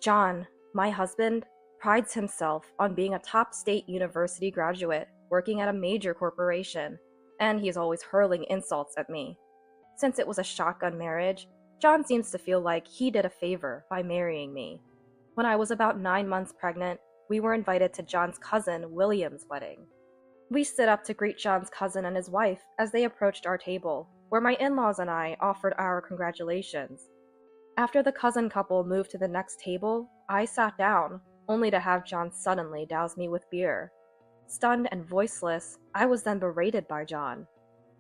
John, my husband, prides himself on being a top state university graduate working at a major corporation, and he's always hurling insults at me. Since it was a shotgun marriage, John seems to feel like he did a favor by marrying me. When I was about 9 months pregnant, we were invited to John's cousin William's wedding. We stood up to greet John's cousin and his wife as they approached our table, where my in-laws and I offered our congratulations. After the cousin couple moved to the next table, I sat down, only to have John suddenly douse me with beer. Stunned and voiceless, I was then berated by John.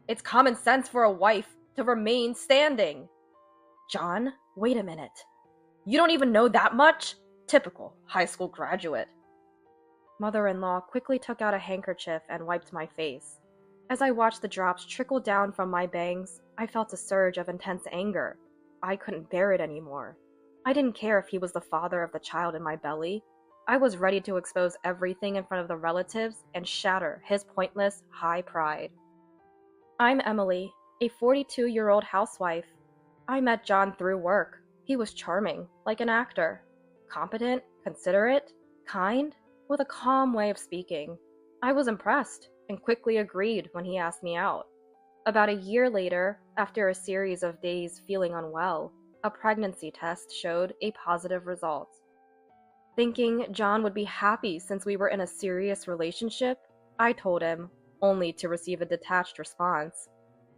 "It's common sense for a wife to remain standing." "John, wait a minute. You don't even know that much? Typical high school graduate." Mother-in-law quickly took out a handkerchief and wiped my face. As I watched the drops trickle down from my bangs, I felt a surge of intense anger. I couldn't bear it anymore. I didn't care if he was the father of the child in my belly. I was ready to expose everything in front of the relatives and shatter his pointless, high pride. I'm Emily, a 42-year-old housewife. I met John through work. He was charming, like an actor. Competent, considerate, kind, with a calm way of speaking. I was impressed and quickly agreed when he asked me out. About a year later, after a series of days feeling unwell, a pregnancy test showed a positive result. Thinking John would be happy since we were in a serious relationship, I told him, only to receive a detached response.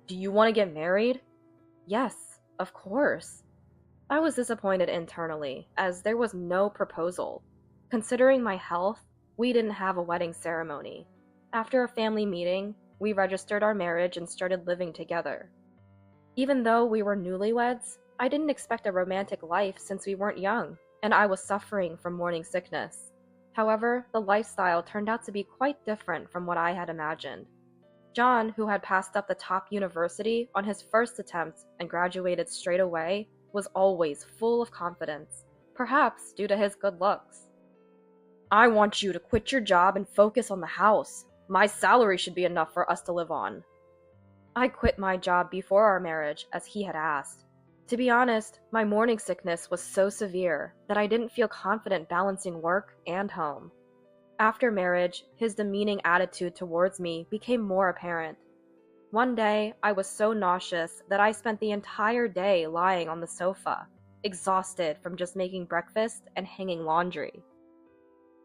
"Do you want to get married?" "Yes, of course." I was disappointed internally, as there was no proposal. Considering my health, we didn't have a wedding ceremony. After a family meeting, we registered our marriage and started living together. Even though we were newlyweds, I didn't expect a romantic life since we weren't young, and I was suffering from morning sickness. However, the lifestyle turned out to be quite different from what I had imagined. John, who had passed up the top university on his first attempt and graduated straight away, was always full of confidence, perhaps due to his good looks. "I want you to quit your job and focus on the house. My salary should be enough for us to live on." I quit my job before our marriage, as he had asked. To be honest, my morning sickness was so severe that I didn't feel confident balancing work and home. After marriage, his demeaning attitude towards me became more apparent. One day, I was so nauseous that I spent the entire day lying on the sofa, exhausted from just making breakfast and hanging laundry.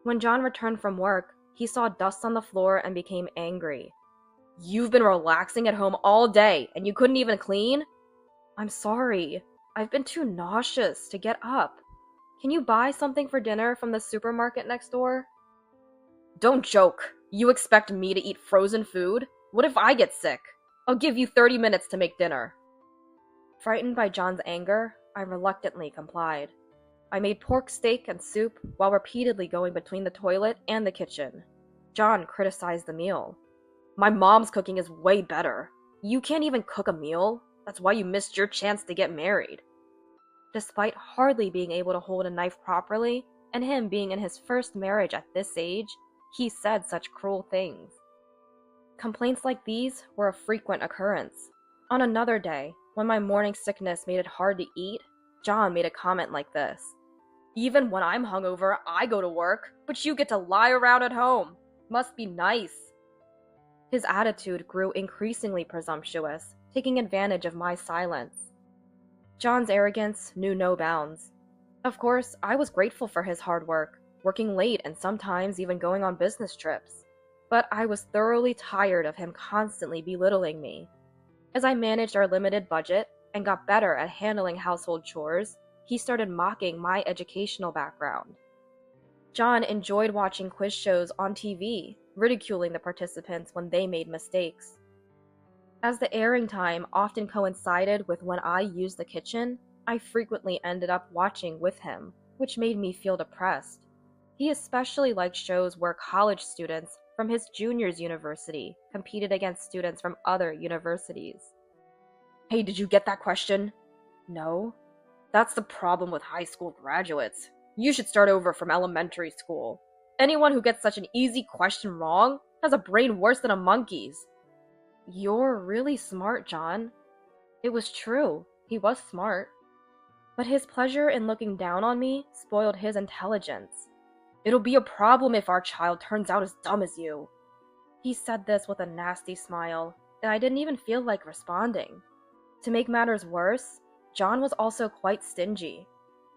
When John returned from work, he saw dust on the floor and became angry. "You've been relaxing at home all day, and you couldn't even clean?" "I'm sorry. I've been too nauseous to get up. Can you buy something for dinner from the supermarket next door?" "Don't joke. You expect me to eat frozen food? What if I get sick? I'll give you 30 minutes to make dinner." Frightened by John's anger, I reluctantly complied. I made pork steak and soup while repeatedly going between the toilet and the kitchen. John criticized the meal. "My mom's cooking is way better. You can't even cook a meal. That's why you missed your chance to get married." Despite hardly being able to hold a knife properly, and him being in his first marriage at this age, he said such cruel things. Complaints like these were a frequent occurrence. On another day, when my morning sickness made it hard to eat, John made a comment like this. "Even when I'm hungover, I go to work, but you get to lie around at home. Must be nice." His attitude grew increasingly presumptuous, taking advantage of my silence. John's arrogance knew no bounds. Of course, I was grateful for his hard work, working late and sometimes even going on business trips. But I was thoroughly tired of him constantly belittling me. As I managed our limited budget and got better at handling household chores, he started mocking my educational background. John enjoyed watching quiz shows on TV, ridiculing the participants when they made mistakes. As the airing time often coincided with when I used the kitchen, I frequently ended up watching with him, which made me feel depressed. He especially liked shows where college students from his junior's university competed against students from other universities. "Hey, did you get that question?" "No." "That's the problem with high school graduates. You should start over from elementary school. Anyone who gets such an easy question wrong has a brain worse than a monkey's." "You're really smart, John." It was true. He was smart. But his pleasure in looking down on me spoiled his intelligence. "It'll be a problem if our child turns out as dumb as you." He said this with a nasty smile, and I didn't even feel like responding. To make matters worse, John was also quite stingy.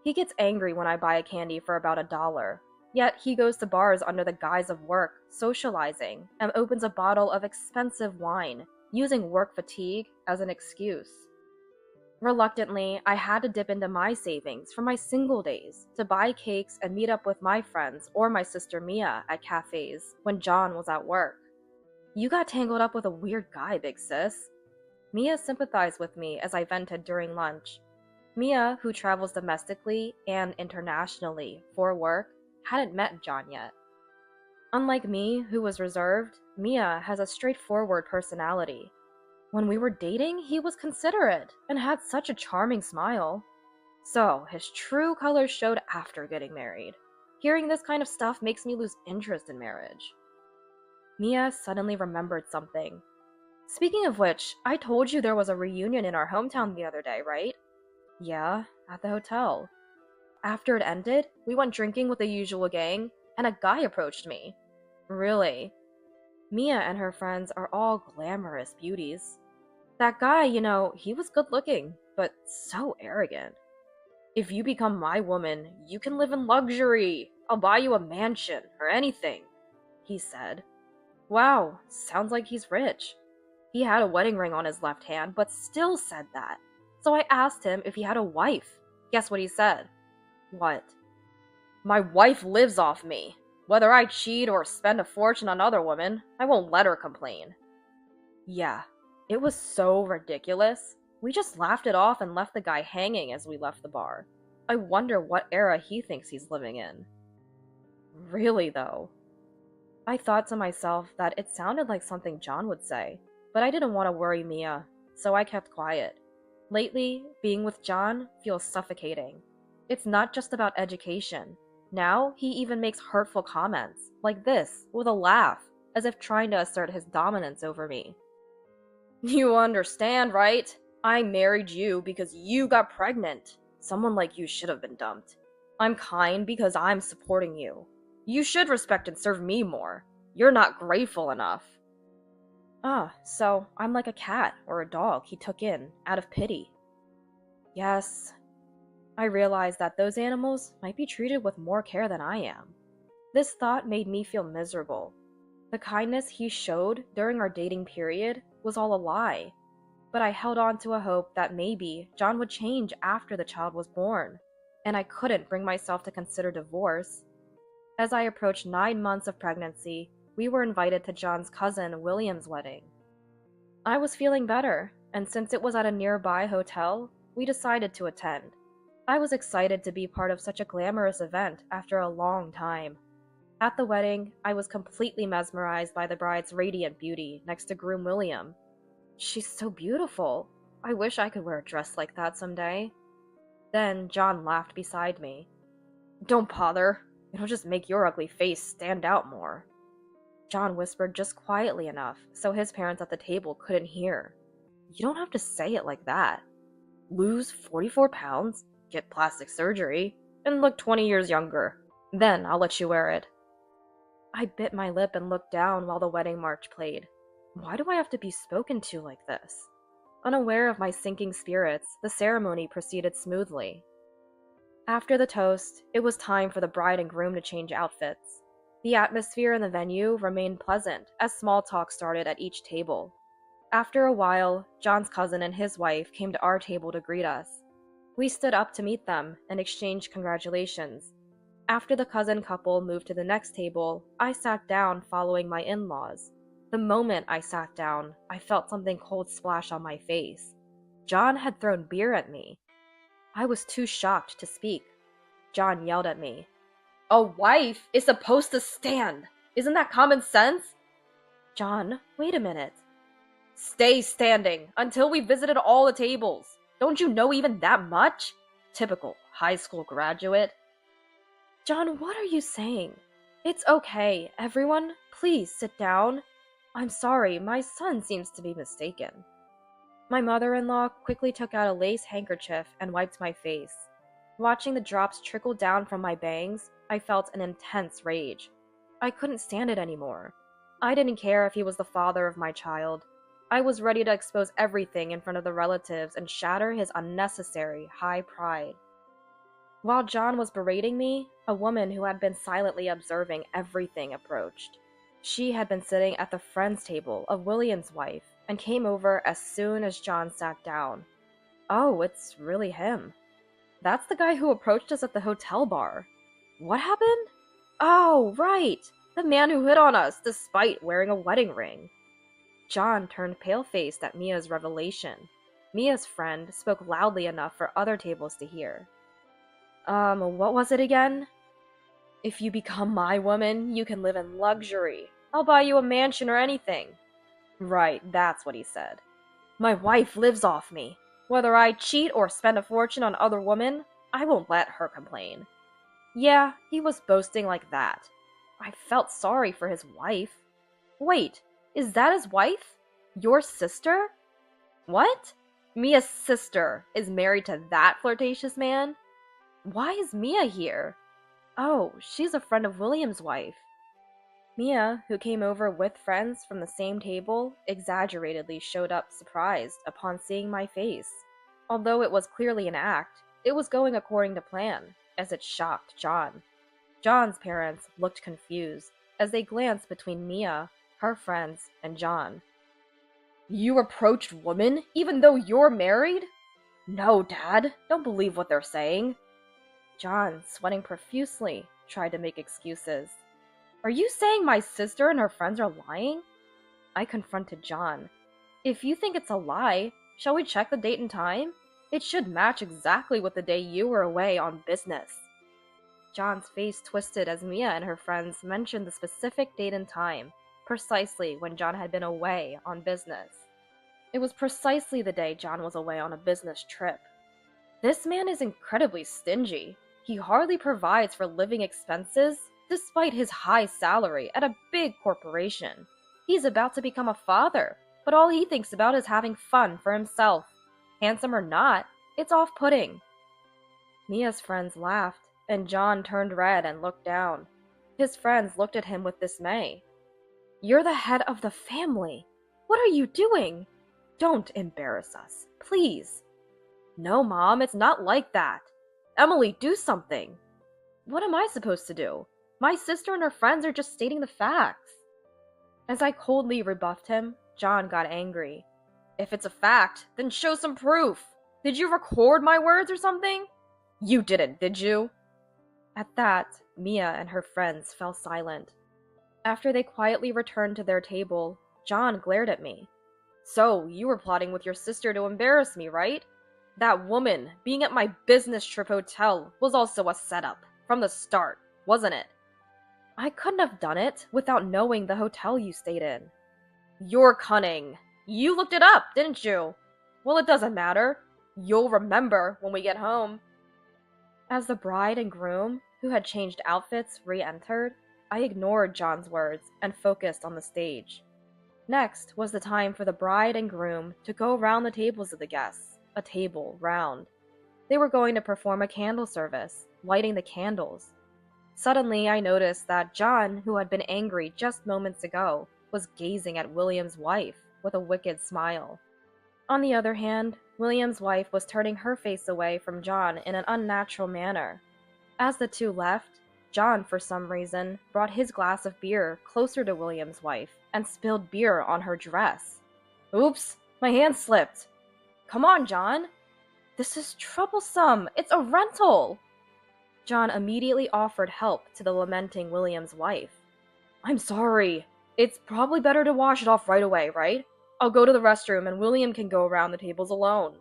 He gets angry when I buy a candy for about $1, yet he goes to bars under the guise of work, socializing, and opens a bottle of expensive wine, using work fatigue as an excuse. Reluctantly, I had to dip into my savings from my single days to buy cakes and meet up with my friends or my sister Mia at cafes when John was at work. "You got tangled up with a weird guy, big sis." Mia sympathized with me as I vented during lunch. Mia, who travels domestically and internationally for work, hadn't met John yet. Unlike me, who was reserved, Mia has a straightforward personality. When we were dating, he was considerate and had such a charming smile. So, his true colors showed after getting married. Hearing this kind of stuff makes me lose interest in marriage. Mia suddenly remembered something. "Speaking of which, I told you there was a reunion in our hometown the other day, right?" "Yeah, at the hotel." "After it ended, we went drinking with the usual gang, and a guy approached me." "Really?" Mia and her friends are all glamorous beauties. "That guy, he was good looking, but so arrogant." "If you become my woman, you can live in luxury. I'll buy you a mansion or anything," he said. Wow, sounds like he's rich. He had a wedding ring on his left hand, but still said that. So I asked him if he had a wife. Guess what he said? What? "My wife lives off me. Whether I cheat or spend a fortune on other women, I won't let her complain." Yeah, it was so ridiculous. We just laughed it off and left the guy hanging as we left the bar. I wonder what era he thinks he's living in. Really, though. I thought to myself that it sounded like something John would say, but I didn't want to worry Mia, so I kept quiet. Lately, being with John feels suffocating. It's not just about education. Now, he even makes hurtful comments, like this, with a laugh, as if trying to assert his dominance over me. "You understand, right? I married you because you got pregnant. Someone like you should have been dumped. I'm kind because I'm supporting you. You should respect and serve me more. You're not grateful enough." Ah, so I'm like a cat or a dog he took in, out of pity. Yes, I realized that those animals might be treated with more care than I am. This thought made me feel miserable. The kindness he showed during our dating period was all a lie, but I held on to a hope that maybe John would change after the child was born, and I couldn't bring myself to consider divorce. As I approached 9 months of pregnancy, we were invited to John's cousin William's wedding. I was feeling better, and since it was at a nearby hotel, we decided to attend. I was excited to be part of such a glamorous event after a long time. At the wedding, I was completely mesmerized by the bride's radiant beauty next to groom William. "She's so beautiful. I wish I could wear a dress like that someday." Then John laughed beside me. "Don't bother. It'll just make your ugly face stand out more." John whispered just quietly enough so his parents at the table couldn't hear. "You don't have to say it like that. Lose 44 pounds, get plastic surgery, and look 20 years younger. Then I'll let you wear it." I bit my lip and looked down while the wedding march played. Why do I have to be spoken to like this? Unaware of my sinking spirits, the ceremony proceeded smoothly. After the toast, it was time for the bride and groom to change outfits. The atmosphere in the venue remained pleasant as small talk started at each table. After a while, John's cousin and his wife came to our table to greet us. We stood up to meet them and exchanged congratulations. After the cousin couple moved to the next table, I sat down following my in-laws. The moment I sat down, I felt something cold splash on my face. John had thrown beer at me. I was too shocked to speak. John yelled at me. "A wife is supposed to stand! Isn't that common sense?" "John, wait a minute." "Stay standing until we visited all the tables. Don't you know even that much? Typical high school graduate." "John, what are you saying? It's okay, everyone. Please sit down. I'm sorry, my son seems to be mistaken." My mother-in-law quickly took out a lace handkerchief and wiped my face. Watching the drops trickle down from my bangs, I felt an intense rage. I couldn't stand it anymore. I didn't care if he was the father of my child. I was ready to expose everything in front of the relatives and shatter his unnecessary high pride. While John was berating me, a woman who had been silently observing everything approached. She had been sitting at the friends table of William's wife and came over as soon as John sat down. Oh, it's really him. That's the guy who approached us at the hotel bar. What happened? Oh, right! The man who hit on us despite wearing a wedding ring. John turned pale-faced at Mia's revelation. Mia's friend spoke loudly enough for other tables to hear. What was it again? If you become my woman, you can live in luxury. I'll buy you a mansion or anything. Right, that's what he said. My wife lives off me. Whether I cheat or spend a fortune on other women, I won't let her complain. Yeah, he was boasting like that. I felt sorry for his wife. Wait, is that his wife? Your sister? What? Mia's sister is married to that flirtatious man? Why is Mia here? Oh, she's a friend of William's wife. Mia, who came over with friends from the same table, exaggeratedly showed up surprised upon seeing my face. Although it was clearly an act, it was going according to plan, as it shocked John. John's parents looked confused as they glanced between Mia, her friends, and John. You approached women even though you're married? No, Dad, don't believe what they're saying. John, sweating profusely, tried to make excuses. Are you saying my sister and her friends are lying? I confronted John. If you think it's a lie, shall we check the date and time? It should match exactly with the day you were away on business. John's face twisted as Mia and her friends mentioned the specific date and time, precisely when John had been away on business. It was precisely the day John was away on a business trip. This man is incredibly stingy. He hardly provides for living expenses, despite his high salary at a big corporation. He's about to become a father, but all he thinks about is having fun for himself. Handsome or not, it's off-putting. Mia's friends laughed, and John turned red and looked down. His friends looked at him with dismay. You're the head of the family. What are you doing? Don't embarrass us, please. No, Mom, it's not like that. Emily, do something. What am I supposed to do? My sister and her friends are just stating the facts. As I coldly rebuffed him, John got angry. If it's a fact, then show some proof. Did you record my words or something? You didn't, did you? At that, Mia and her friends fell silent. After they quietly returned to their table, John glared at me. So, you were plotting with your sister to embarrass me, right? That woman being at my business trip hotel was also a setup, from the start, wasn't it? I couldn't have done it without knowing the hotel you stayed in. You're cunning. You looked it up, didn't you? Well, it doesn't matter. You'll remember when we get home. As the bride and groom, who had changed outfits, re-entered, I ignored John's words and focused on the stage. Next was the time for the bride and groom to go round the tables of the guests, a table round. They were going to perform a candle service, lighting the candles. Suddenly, I noticed that John, who had been angry just moments ago, was gazing at William's wife with a wicked smile. On the other hand, William's wife was turning her face away from John in an unnatural manner. As the two left, John, for some reason, brought his glass of beer closer to William's wife and spilled beer on her dress. Oops, my hand slipped. Come on, John. This is troublesome. It's a rental. John immediately offered help to the lamenting William's wife. I'm sorry. It's probably better to wash it off right away, right? I'll go to the restroom and William can go around the tables alone.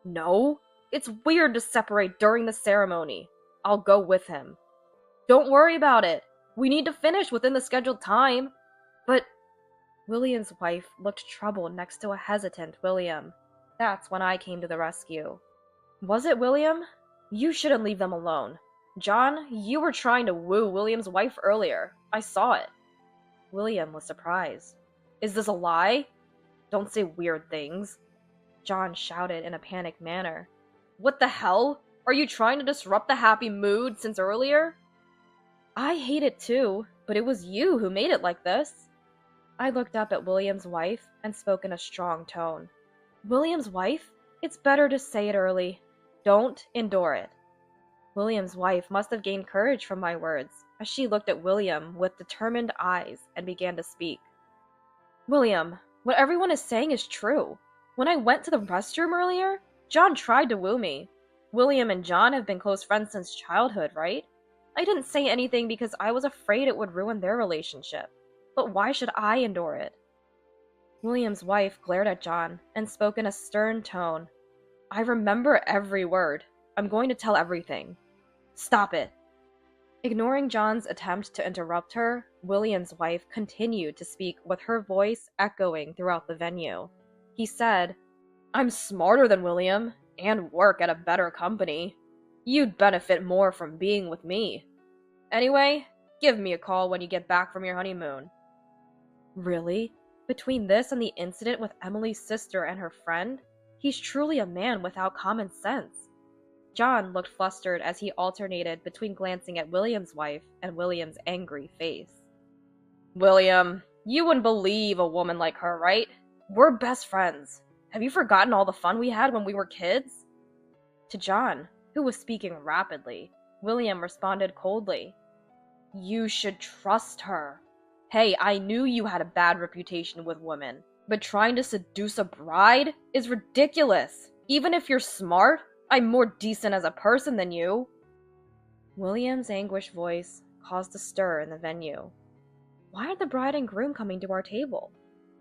No, it's weird to separate during the ceremony. I'll go with him. Don't worry about it. We need to finish within the scheduled time. But William's wife looked troubled next to a hesitant William. That's when I came to the rescue. Was it William? You shouldn't leave them alone. John, you were trying to woo William's wife earlier. I saw it. William was surprised. Is this a lie? Don't say weird things. John shouted in a panicked manner. What the hell? Are you trying to disrupt the happy mood since earlier? I hate it too, but it was you who made it like this. I looked up at William's wife and spoke in a strong tone. William's wife? It's better to say it early. Don't endure it. William's wife must have gained courage from my words, as she looked at William with determined eyes and began to speak. William, what everyone is saying is true. When I went to the restroom earlier, John tried to woo me. William and John have been close friends since childhood, right? I didn't say anything because I was afraid it would ruin their relationship. But why should I endure it? William's wife glared at John and spoke in a stern tone. I remember every word. I'm going to tell everything. Stop it. Ignoring John's attempt to interrupt her, William's wife continued to speak with her voice echoing throughout the venue. He said, I'm smarter than William, and work at a better company. You'd benefit more from being with me. Anyway, give me a call when you get back from your honeymoon. Really? Between this and the incident with Emily's sister and her friend, he's truly a man without common sense. John looked flustered as he alternated between glancing at William's wife and William's angry face. William, you wouldn't believe a woman like her, right? We're best friends. Have you forgotten all the fun we had when we were kids? To John, who was speaking rapidly, William responded coldly. You should trust her. Hey, I knew you had a bad reputation with women, but trying to seduce a bride is ridiculous. Even if you're smart, I'm more decent as a person than you. William's anguished voice caused a stir in the venue. Why are the bride and groom coming to our table?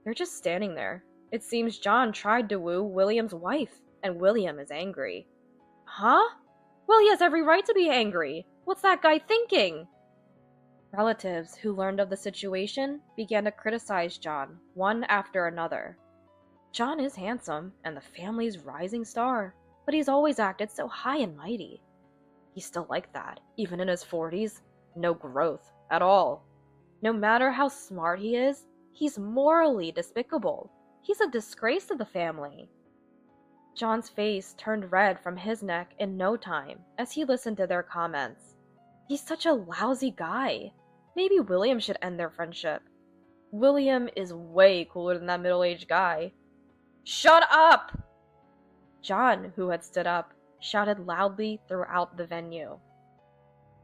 They're just standing there. It seems John tried to woo William's wife, and William is angry. Huh? Well, he has every right to be angry. What's that guy thinking? Relatives who learned of the situation began to criticize John, one after another. John is handsome and the family's rising star, but he's always acted so high and mighty. He's still like that, even in his 40s. No growth at all. No matter how smart he is, he's morally despicable. He's a disgrace to the family. John's face turned red from his neck in no time as he listened to their comments. He's such a lousy guy. Maybe William should end their friendship. William is way cooler than that middle-aged guy. Shut up! John, who had stood up, shouted loudly throughout the venue.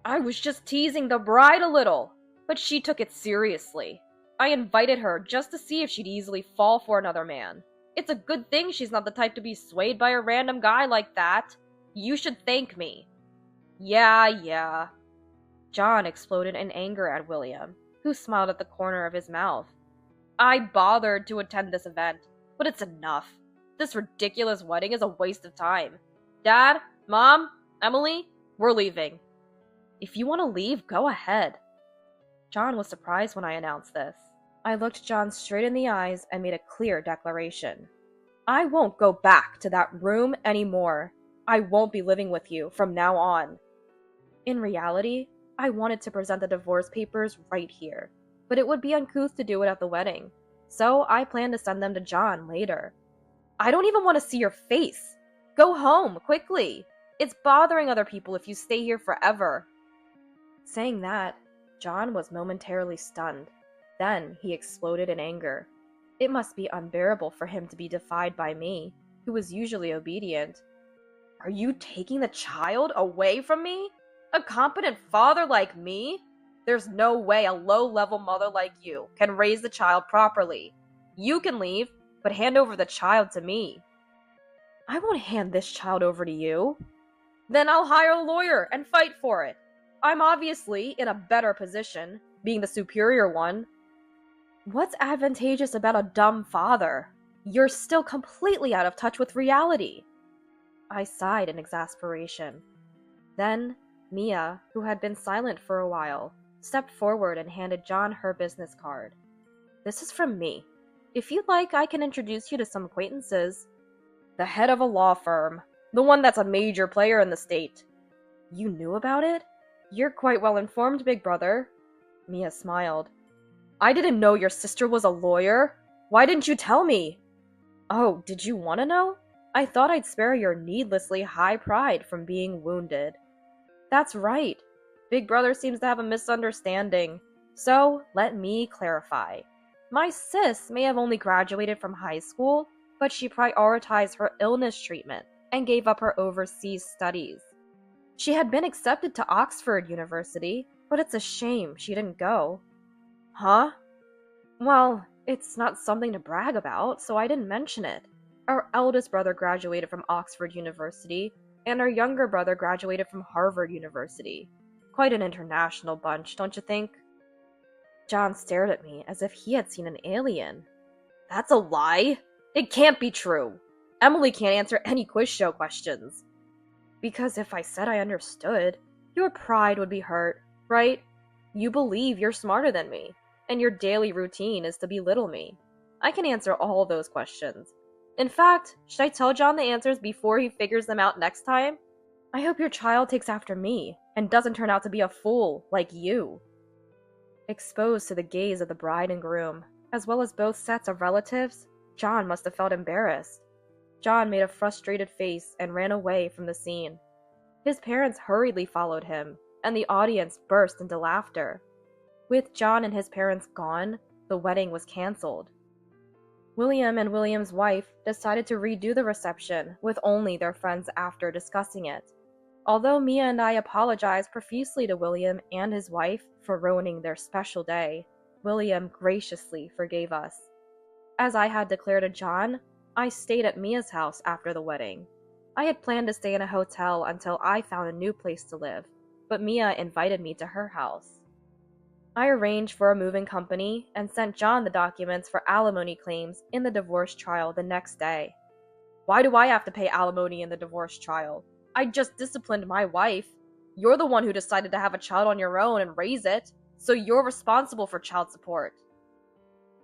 I was just teasing the bride a little, but she took it seriously. I invited her just to see if she'd easily fall for another man. It's a good thing she's not the type to be swayed by a random guy like that. You should thank me. Yeah. John exploded in anger at William, who smiled at the corner of his mouth. I bothered to attend this event, but it's enough. This ridiculous wedding is a waste of time. Dad, Mom, Emily, we're leaving. If you want to leave, go ahead. John was surprised when I announced this. I looked John straight in the eyes and made a clear declaration. I won't go back to that room anymore. I won't be living with you from now on. In reality, I wanted to present the divorce papers right here, but it would be uncouth to do it at the wedding, so I planned to send them to John later. I don't even want to see your face. Go home, quickly. It's bothering other people if you stay here forever. Saying that, John was momentarily stunned. Then he exploded in anger. It must be unbearable for him to be defied by me, who was usually obedient. Are you taking the child away from me? A competent father like me? There's no way a low-level mother like you can raise the child properly. You can leave, but hand over the child to me. I won't hand this child over to you. Then I'll hire a lawyer and fight for it. I'm obviously in a better position, being the superior one. What's advantageous about a dumb father? You're still completely out of touch with reality. I sighed in exasperation. Then, Mia, who had been silent for a while, stepped forward and handed John her business card. This is from me. If you'd like, I can introduce you to some acquaintances. The head of a law firm. The one that's a major player in the state. You knew about it? You're quite well informed, big brother. Mia smiled. I didn't know your sister was a lawyer. Why didn't you tell me? Oh, did you want to know? I thought I'd spare your needlessly high pride from being wounded. That's right. Big Brother seems to have a misunderstanding. So, let me clarify. My sis may have only graduated from high school, but she prioritized her illness treatment and gave up her overseas studies. She had been accepted to Oxford University, but it's a shame she didn't go. Huh? Well, it's not something to brag about, so I didn't mention it. Our eldest brother graduated from Oxford University, and our younger brother graduated from Harvard University. Quite an international bunch, don't you think? John stared at me as if he had seen an alien. That's a lie! It can't be true! Emily can't answer any quiz show questions. Because if I said I understood, your pride would be hurt, right? You believe you're smarter than me, and your daily routine is to belittle me. I can answer all those questions. In fact, should I tell John the answers before he figures them out next time? I hope your child takes after me, and doesn't turn out to be a fool like you. Exposed to the gaze of the bride and groom, as well as both sets of relatives, John must have felt embarrassed. John made a frustrated face and ran away from the scene. His parents hurriedly followed him, and the audience burst into laughter. With John and his parents gone, the wedding was canceled. William and William's wife decided to redo the reception with only their friends after discussing it. Although Mia and I apologized profusely to William and his wife for ruining their special day, William graciously forgave us. As I had declared to John, I stayed at Mia's house after the wedding. I had planned to stay in a hotel until I found a new place to live, but Mia invited me to her house. I arranged for a moving company and sent John the documents for alimony claims in the divorce trial the next day. Why do I have to pay alimony in the divorce trial? I just disciplined my wife. You're the one who decided to have a child on your own and raise it, so you're responsible for child support.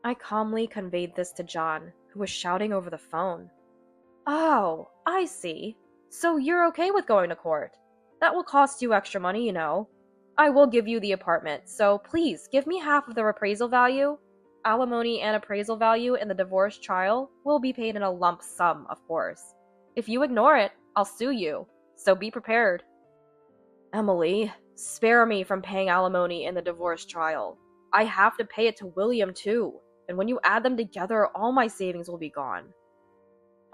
I calmly conveyed this to John, who was shouting over the phone. Oh, I see. So you're okay with going to court. That will cost you extra money, you know. I will give you the apartment, so please give me half of the appraisal value. Alimony and appraisal value in the divorce trial will be paid in a lump sum, of course. If you ignore it, I'll sue you, so be prepared. Emily, spare me from paying alimony in the divorce trial. I have to pay it to William too, and when you add them together, all my savings will be gone.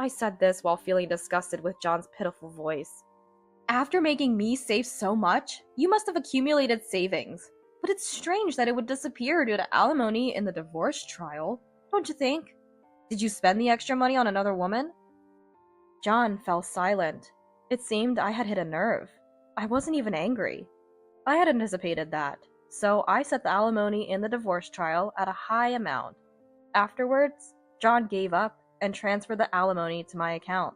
I said this while feeling disgusted with John's pitiful voice. After making me save so much, you must have accumulated savings. But it's strange that it would disappear due to alimony in the divorce trial, don't you think? Did you spend the extra money on another woman? John fell silent. It seemed I had hit a nerve. I wasn't even angry. I had anticipated that, so I set the alimony in the divorce trial at a high amount. Afterwards, John gave up and transferred the alimony to my account.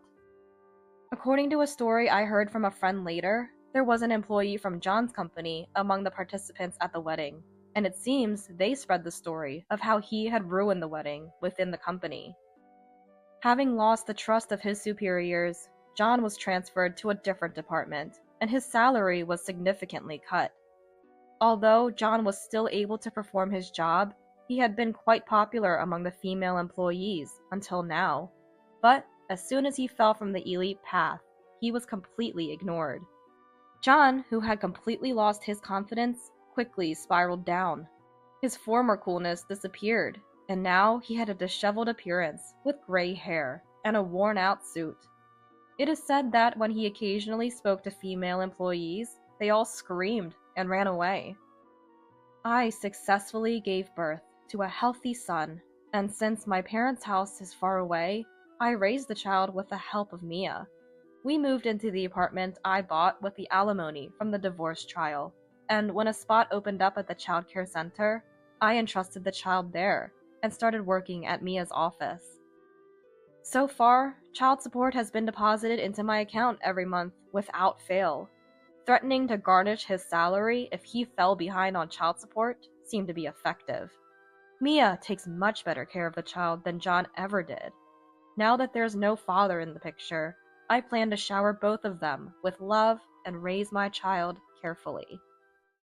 According to a story I heard from a friend later, there was an employee from John's company among the participants at the wedding, and it seems they spread the story of how he had ruined the wedding within the company. Having lost the trust of his superiors, John was transferred to a different department, and his salary was significantly cut. Although John was still able to perform his job, he had been quite popular among the female employees until now. But as soon as he fell from the elite path, he was completely ignored. John, who had completely lost his confidence, quickly spiraled down. His former coolness disappeared, and now he had a disheveled appearance with gray hair and a worn-out suit. It is said that when he occasionally spoke to female employees, they all screamed and ran away. I successfully gave birth to a healthy son, and since my parents' house is far away, I raised the child with the help of Mia. We moved into the apartment I bought with the alimony from the divorce trial, and when a spot opened up at the child care center, I entrusted the child there and started working at Mia's office. So far, child support has been deposited into my account every month without fail. Threatening to garnish his salary if he fell behind on child support seemed to be effective. Mia takes much better care of the child than John ever did. Now that there's no father in the picture, I plan to shower both of them with love and raise my child carefully.